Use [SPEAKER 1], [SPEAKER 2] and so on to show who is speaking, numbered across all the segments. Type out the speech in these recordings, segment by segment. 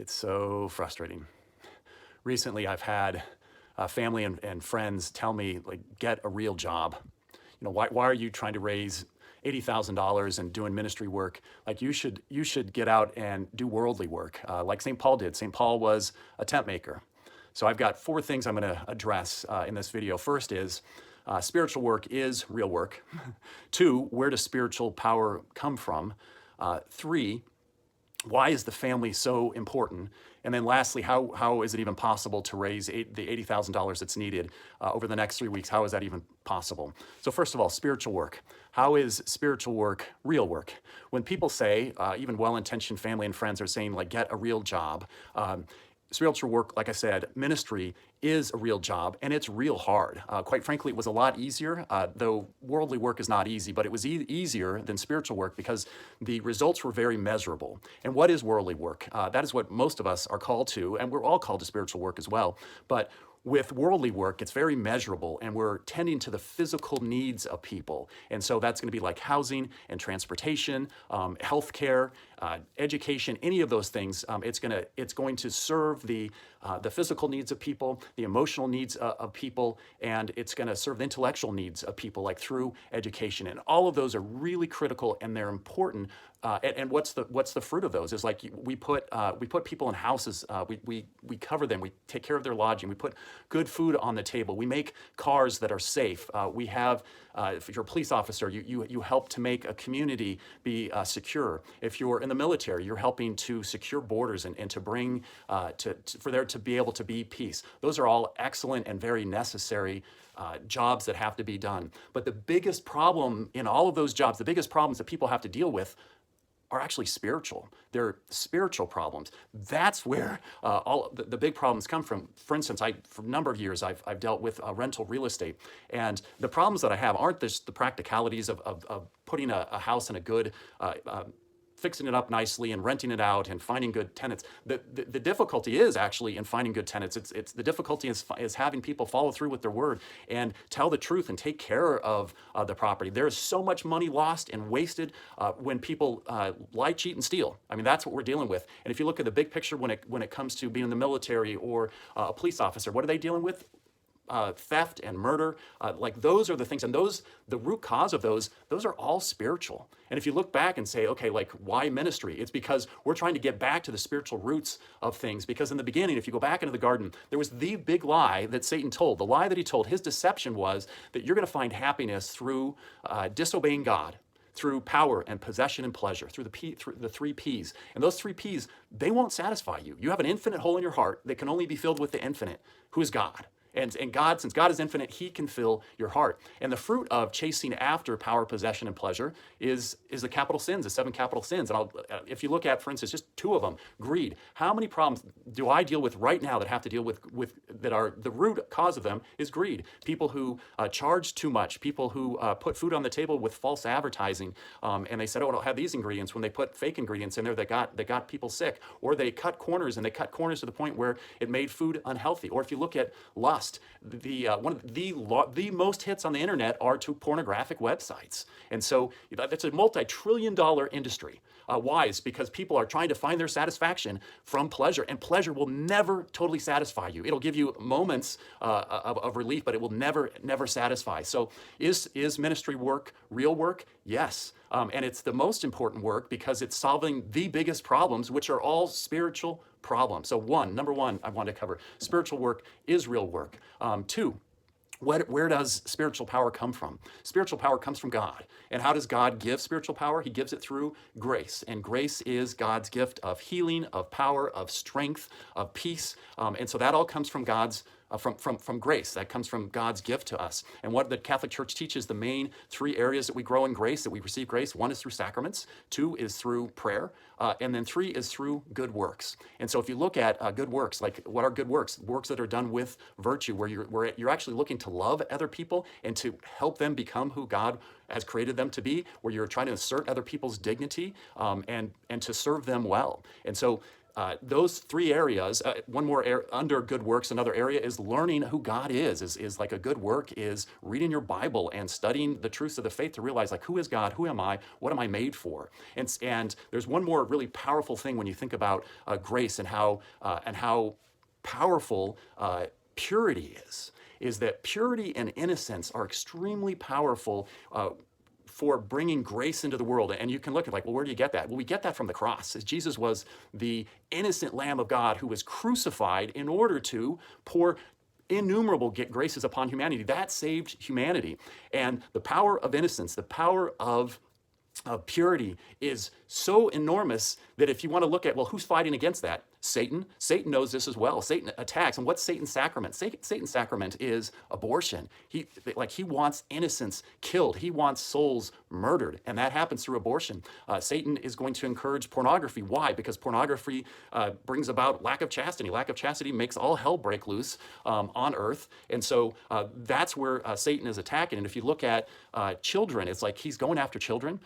[SPEAKER 1] It's so frustrating. Recently, I've had family and friends tell me, like, get a real job. You know, why are you trying to raise $80,000 and doing ministry work? Like, you should get out and do worldly work, like St. Paul did. St. Paul was a tent maker. So I've got four things I'm going to address in this video. First is spiritual work is real work. Two, where does spiritual power come from? Three, why is the family so important? And then lastly, how is it even possible to raise the $80,000 that's needed over the next 3 weeks? How is that even possible? So first of all, spiritual work. How is spiritual work real work? When people say, even well-intentioned family and friends are saying, like, get a real job, spiritual work, like I said, ministry is a real job, and it's real hard. Quite frankly, it was a lot easier, though worldly work is not easy, but it was easier than spiritual work because the results were very measurable. And what is worldly work? That is what most of us are called to, and we're all called to spiritual work as well. But with worldly work, it's very measurable, and we're tending to the physical needs of people. And so that's going to be like housing and transportation, healthcare, education, any of those things. It's going to serve the physical needs of people, the emotional needs of people, and it's going to serve the intellectual needs of people, like through education. And all of those are really critical, and they're important. And what's the fruit of those? Is like we put people in houses. We cover them. We take care of their lodging. We put good food on the table. We make cars that are safe. We have, if you're a police officer, you help to make a community be secure. If you're in the military, you're helping to secure borders and to bring for there to be able to be peace. Those are all excellent and very necessary jobs that have to be done. But the biggest problem in all of those jobs, the biggest problems that people have to deal with, are actually spiritual. They're spiritual problems. That's where all the big problems come from. For instance, for a number of years, I've dealt with rental real estate. And the problems that I have aren't just the practicalities of putting a house in a good, fixing it up nicely and renting it out and finding good tenants. The difficulty is actually in finding good tenants. It's the difficulty is having people follow through with their word and tell the truth and take care of the property. There is so much money lost and wasted when people lie, cheat, and steal. I mean, that's what we're dealing with. And if you look at the big picture when it comes to being in the military or a police officer, what are they dealing with? Theft and murder, like those are the things, and the root cause of those are all spiritual. And if you look back and say, okay, like, why ministry? It's because we're trying to get back to the spiritual roots of things. Because in the beginning, if you go back into the garden, there was the big lie that Satan told. The lie that he told, his deception was that you're going to find happiness through disobeying God, through power and possession and pleasure, through the three P's. And those three P's, they won't satisfy you. You have an infinite hole in your heart that can only be filled with the infinite, who is God. And God, since God is infinite, he can fill your heart. And the fruit of chasing after power, possession, and pleasure is the capital sins, the 7 capital sins. And if you look at, for instance, just 2 of them, greed. How many problems do I deal with right now that have to deal with that are the root cause of them is greed? People who charge too much, people who put food on the table with false advertising, and they said, oh, it'll have these ingredients when they put fake ingredients in there that got people sick. Or they cut corners, and they cut corners to the point where it made food unhealthy. Or if you look at lust, one of the most hits on the internet are to pornographic websites, and so that's a multi-trillion-dollar industry. Why? It's because people are trying to find their satisfaction from pleasure, and pleasure will never totally satisfy you. It'll give you moments of relief, but it will never satisfy. So, is ministry work real work? Yes. And it's the most important work because it's solving the biggest problems, which are all spiritual problems. So number one, I want to cover spiritual work is real work. 2, where does spiritual power come from? Spiritual power comes from God. And how does God give spiritual power? He gives it through grace. And grace is God's gift of healing, of power, of strength, of peace. And so that all comes from God's from grace. That comes from God's gift to us. And what the Catholic Church teaches, the main 3 areas that we grow in grace, that we receive grace, 1 is through sacraments, 2 is through prayer, and then 3 is through good works. And so if you look at good works, like what are good works? Works that are done with virtue, where you're actually looking to love other people and to help them become who God has created them to be, where you're trying to assert other people's dignity and to serve them well. And so those three areas, one more under good works, another area is learning who God is like a good work is reading your Bible and studying the truths of the faith to realize like, who is God? Who am I? What am I made for? And there's one more really powerful thing when you think about grace and how powerful purity is that purity and innocence are extremely powerful for bringing grace into the world. And you can look at like, well, where do you get that? Well, we get that from the cross. As Jesus was the innocent Lamb of God who was crucified in order to pour innumerable graces upon humanity. That saved humanity. And the power of innocence, the power of purity is so enormous that if you want to look at, well, who's fighting against that? Satan. Satan knows this as well. Satan attacks. And what's Satan's sacrament? Satan's sacrament is abortion. He wants innocence killed. He wants souls murdered. And that happens through abortion. Satan is going to encourage pornography. Why? Because pornography brings about lack of chastity. Lack of chastity makes all hell break loose on earth. And so that's where Satan is attacking. And if you look at children, it's like he's going after children.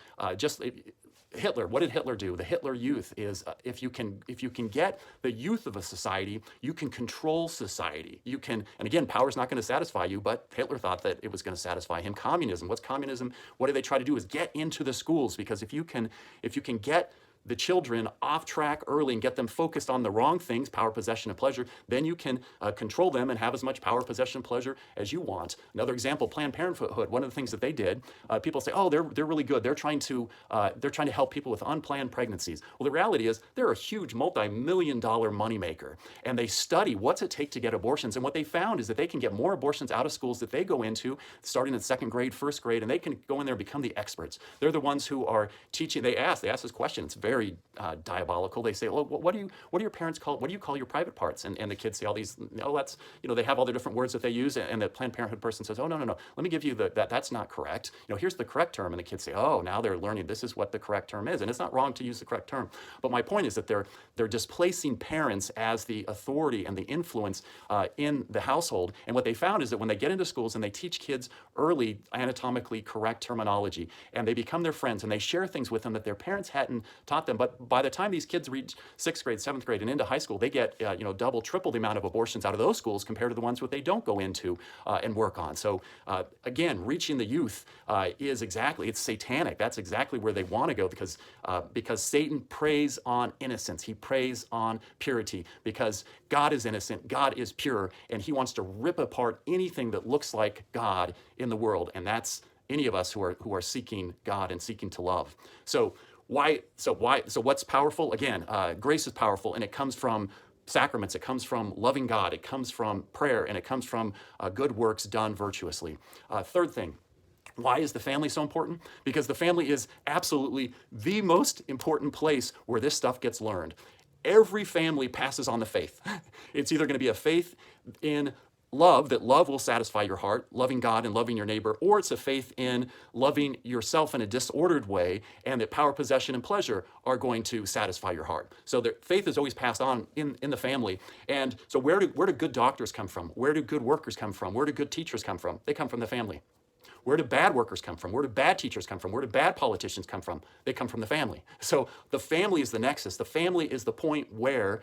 [SPEAKER 1] Hitler, what did Hitler do? The Hitler Youth is if you can get the youth of a society, you can control society. You can, and again, power's not going to satisfy you, but Hitler thought that it was going to satisfy him. Communism, what's communism? What do they try to do is get into the schools, because if you can get the children off track early and get them focused on the wrong things, power, possession, and pleasure, then you can control them and have as much power, possession, and pleasure as you want. Another example, Planned Parenthood. One of the things that they did, people say, oh, they're really good. They're trying to help people with unplanned pregnancies. Well, the reality is they're a huge multi-million-dollar moneymaker, and they study what's it take to get abortions. And what they found is that they can get more abortions out of schools that they go into, starting in second grade, first grade, and they can go in there and become the experts. They're the ones who are teaching. They ask this question. It's very diabolical. They say, well, what do your parents call, what do you call your private parts? And the kids say all these, that's, they have all the different words that they use, and the Planned Parenthood person says, oh, no, let me give you that's not correct. Here's the correct term. And the kids say, oh, now they're learning this is what the correct term is. And it's not wrong to use the correct term. But my point is that they're displacing parents as the authority and the influence in the household. And what they found is that when they get into schools and they teach kids early anatomically correct terminology, and they become their friends and they share things with them that their parents hadn't taught them, but by the time these kids reach 6th grade, 7th grade, and into high school, they get double, triple the amount of abortions out of those schools compared to the ones that they don't go into and work on. So again, reaching the youth it's satanic. That's exactly where they want to go, because Satan preys on innocence. He preys on purity, because God is innocent, God is pure, and he wants to rip apart anything that looks like God in the world. And that's any of us who are seeking God and seeking to love. So what's powerful? Again, grace is powerful, and it comes from sacraments. It comes from loving God. It comes from prayer, and it comes from good works done virtuously. Third thing, why is the family so important? Because the family is absolutely the most important place where this stuff gets learned. Every family passes on the faith. It's either going to be a faith in love, that love will satisfy your heart, loving God and loving your neighbor, or it's a faith in loving yourself in a disordered way, and that power, possession, and pleasure are going to satisfy your heart. So the faith is always passed on in the family. And so where do good doctors come from? Where do good workers come from? Where do good teachers come from? They come from the family. Where do bad workers come from? Where do bad teachers come from? Where do bad politicians come from? They come from the family. So the family is the nexus. The family is the point where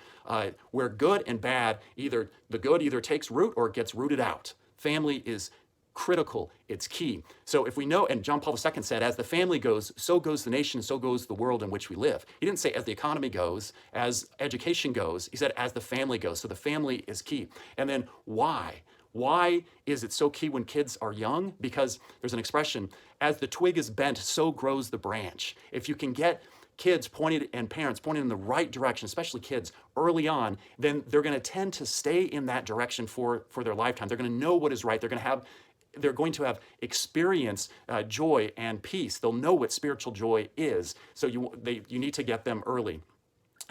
[SPEAKER 1] good and bad, the good either takes root or it gets rooted out. Family is critical. It's key. So if we know, and John Paul II said, as the family goes, so goes the nation, so goes the world in which we live. He didn't say as the economy goes, as education goes. He said as the family goes. So the family is key. And then why? Why is it so key when kids are young? Because there's an expression, as the twig is bent, so grows the branch. If you can get kids pointed and parents pointed in the right direction, especially kids early on, then they're going to tend to stay in that direction for their lifetime. They're going to know what is right. They're going to have experienced joy and peace. They'll know what spiritual joy is. So you need to get them early.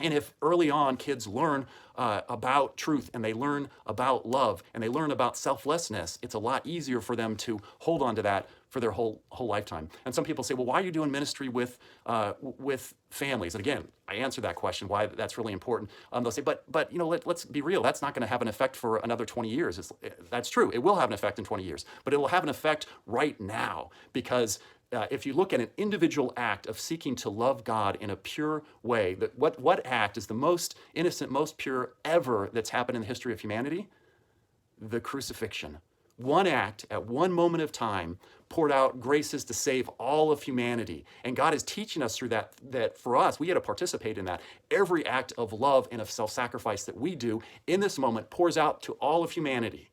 [SPEAKER 1] And if early on kids learn about truth, and they learn about love, and they learn about selflessness, it's a lot easier for them to hold on to that for their whole lifetime. And some people say, well, why are you doing ministry with families? And again, I answer that question, why that's really important. They'll say, but let's be real, that's not going to have an effect for another 20 years. That's true, it will have an effect in 20 years, but it will have an effect right now, because if you look at an individual act of seeking to love God in a pure way, what act is the most innocent, most pure ever that's happened in the history of humanity? The crucifixion. One act at one moment of time poured out graces to save all of humanity. And God is teaching us through that for us, we get to participate in that. Every act of love and of self-sacrifice that we do in this moment pours out to all of humanity.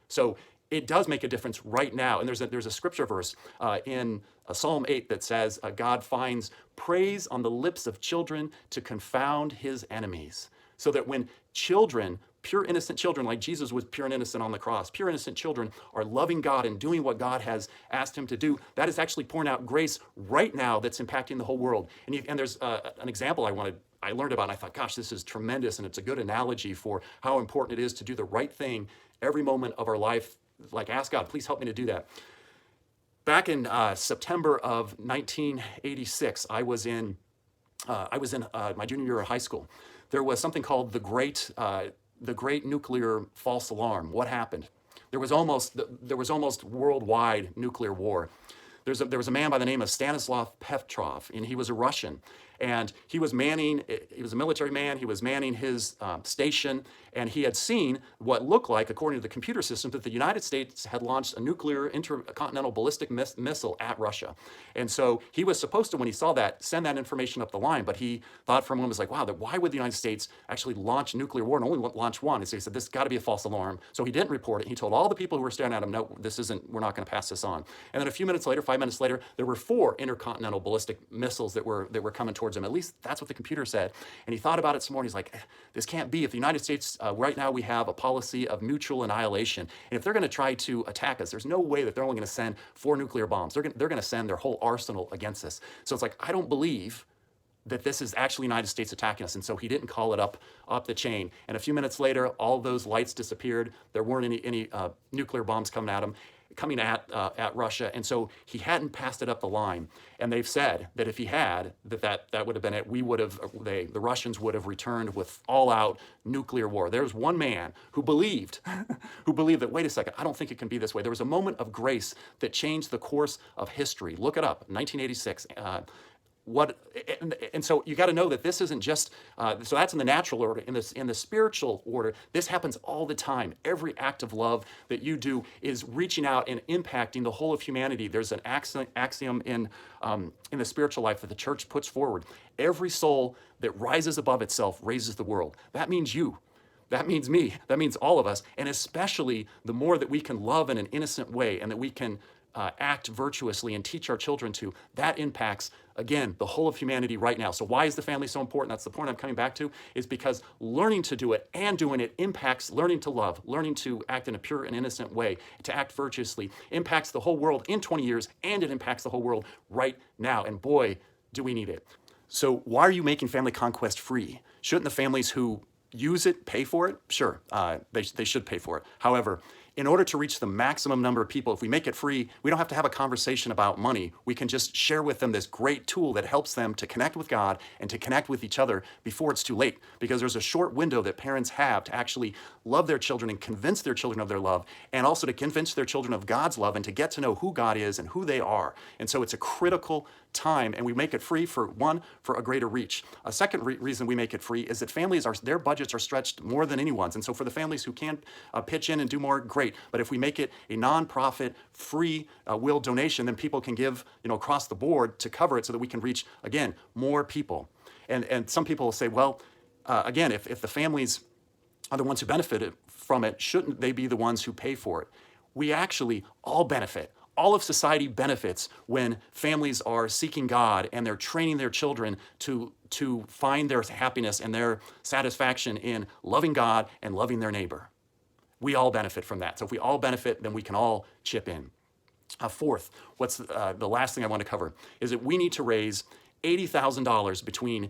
[SPEAKER 1] So it does make a difference right now. And there's a scripture verse in Psalm 8 that says, God finds praise on the lips of children to confound his enemies. So that when children, pure innocent children, like Jesus was pure and innocent on the cross, pure innocent children are loving God and doing what God has asked him to do, that is actually pouring out grace right now that's impacting the whole world. And there's an example I learned about, and I thought, gosh, this is tremendous, and it's a good analogy for how important it is to do the right thing every moment of our life. Like, ask God, please help me to do that. Back in September of 1986, I was in my junior year of high school. There was something called the Great Nuclear False Alarm. What happened? There was almost worldwide nuclear war. There was a man by the name of Stanislav Petrov, and he was a Russian. And he was a military man, he was manning his station, and he had seen what looked like, according to the computer system, that the United States had launched a nuclear intercontinental ballistic missile at Russia. And so he was supposed to, when he saw that, send that information up the line, but he thought for a moment, was like, wow, why would the United States actually launch a nuclear war and only launch one? And so he said, this has got to be a false alarm. So he didn't report it. He told all the people who were staring at him, no, we're not going to pass this on. And then a few minutes later, 5 minutes later, there were 4 intercontinental ballistic missiles that were coming towards him. At least that's what the computer said. And he thought about it some more, and he's like, this can't be. If the United States, right now we have a policy of mutual annihilation. And if they're going to try to attack us, there's no way that they're only going to send 4 nuclear bombs. They're going to send their whole arsenal against us. So it's like, I don't believe that this is actually the United States attacking us. And so he didn't call it up the chain. And a few minutes later, all those lights disappeared. There weren't any nuclear bombs coming at Russia. And so he hadn't passed it up the line. And they've said that if he had, that would have been it. The Russians would have returned with all-out nuclear war. There's one man who believed that, wait a second, I don't think it can be this way. There was a moment of grace that changed the course of history. Look it up, 1986. And so you got to know that this isn't just, so that's in the natural order. In the spiritual order, this happens all the time. Every act of love that you do is reaching out and impacting the whole of humanity. There's an axiom in the spiritual life that the church puts forward. Every soul that rises above itself raises the world. That means you. That means me. That means all of us. And especially the more that we can love in an innocent way and that we can act virtuously and teach our children to, that impacts, again, the whole of humanity right now. So why is the family so important? That's the point I'm coming back to, is because learning to do it and doing it impacts learning to love, learning to act in a pure and innocent way, to act virtuously, impacts the whole world in 20 years, and it impacts the whole world right now. And boy, do we need it. So why are you making Family Conquest free? Shouldn't the families who use it pay for it? Sure, they should pay for it. However, in order to reach the maximum number of people, if we make it free, we don't have to have a conversation about money. We can just share with them this great tool that helps them to connect with God and to connect with each other before it's too late. Because there's a short window that parents have to actually love their children and convince their children of their love, and also to convince their children of God's love and to get to know who God is and who they are. And so it's a critical time, and we make it free for a greater reach. A second reason we make it free is that families, their budgets are stretched more than anyone's. And so for the families who can pitch in and do more, great. But if we make it a nonprofit, free will donation, then people can give across the board to cover it so that we can reach, again, more people. And some people will say, well, again, if the families are the ones who benefited from it, shouldn't they be the ones who pay for it? We actually all benefit. All of society benefits when families are seeking God and they're training their children to find their happiness and their satisfaction in loving God and loving their neighbor. We all benefit from that. So if we all benefit, then we can all chip in. Fourth, what's the last thing I want to cover is that we need to raise $80,000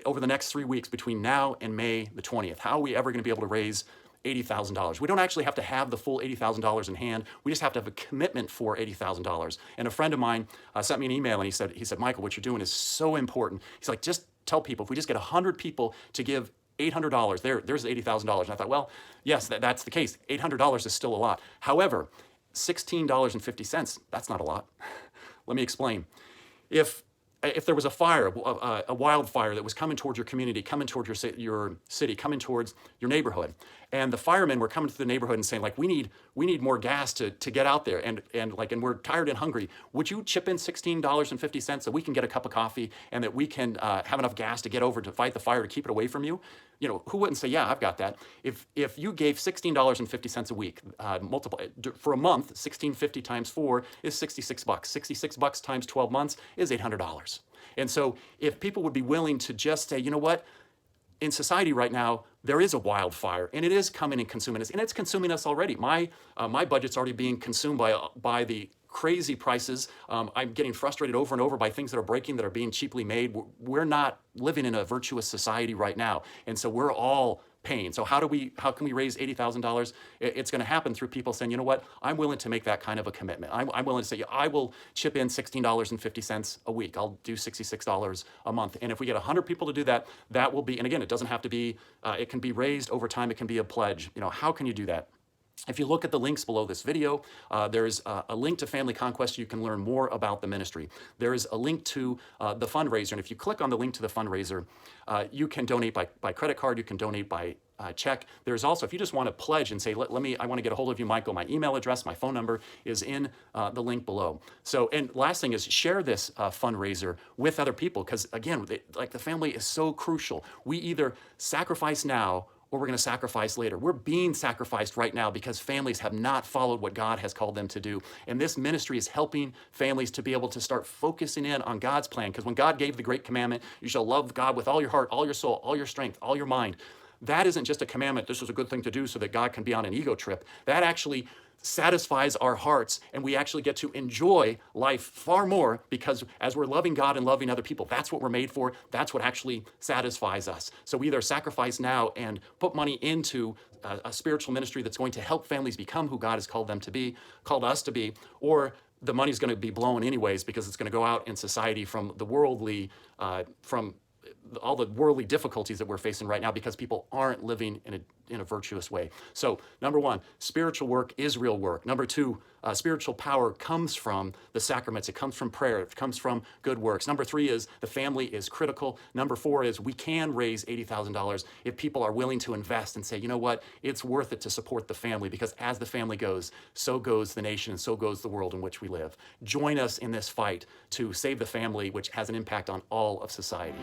[SPEAKER 1] over the next 3 weeks between now and May the 20th. How are we ever going to be able to raise $80,000? We don't actually have to have the full $80,000 in hand. We just have to have a commitment for $80,000. And a friend of mine sent me an email and he said, Michael, what you're doing is so important. He's like, just tell people, if we just get 100 people to give $800, there's $80,000. And I thought, well, yes, that's the case. $800 is still a lot. However, $16.50, that's not a lot. Let me explain. If there was a fire, a wildfire that was coming towards your community, coming towards your city, coming towards your neighborhood, and the firemen were coming to the neighborhood and saying, like, we need more gas to get out there, and we're tired and hungry. Would you chip in $16.50 so we can get a cup of coffee and that we can have enough gas to get over to fight the fire to keep it away from you? Who wouldn't say, yeah, I've got that? If you gave $16.50 a week, multiple for a month, $16.50 times 4 is $66. $66 times 12 months is $800. And so if people would be willing to just say, you know what, in society right now, there is a wildfire, and it is coming and consuming us, and it's consuming us already. My budget's already being consumed by the crazy prices. I'm getting frustrated over and over by things that are breaking, that are being cheaply made. We're not living in a virtuous society right now, and so we're all paying. So how can we raise $80,000? It's going to happen through people saying, you know what, I'm willing to make that kind of a commitment. I'm willing to say, I will chip in $16.50 a week. I'll do $66 a month. And if we get 100 people to do that, that will be, and again, it doesn't have to be, it can be raised over time. It can be a pledge. How can you do that? If you look at the links below this video, there's a link to Family Conquest. You can learn more about the ministry. There is a link to the fundraiser, and if you click on the link to the fundraiser, you can donate by credit card. You can donate by check. There's also, if you just want to pledge and say, I want to get a hold of you, Michael, my email address, my phone number is in the link below. So, and last thing is share this fundraiser with other people, because again, the family is so crucial. We either sacrifice now or we're going to sacrifice later. We're being sacrificed right now because families have not followed what God has called them to do. And this ministry is helping families to be able to start focusing in on God's plan. Because when God gave the great commandment, you shall love God with all your heart, all your soul, all your strength, all your mind. That isn't just a commandment, this is a good thing to do so that God can be on an ego trip. That actually satisfies our hearts, and we actually get to enjoy life far more, because as we're loving God and loving other people, that's what we're made for. That's what actually satisfies us. So we either sacrifice now and put money into a spiritual ministry that's going to help families become who God has called them to be, called us to be, or the money's going to be blown anyways because it's going to go out in society from the worldly, from all the worldly difficulties that we're facing right now, because people aren't living in a virtuous way. So number one, spiritual work is real work. Number two, spiritual power comes from the sacraments. It comes from prayer. It comes from good works. Number three is the family is critical. Number four is we can raise $80,000 if people are willing to invest and say, you know what, it's worth it to support the family, because as the family goes, so goes the nation, and so goes the world in which we live. Join us in this fight to save the family, which has an impact on all of society.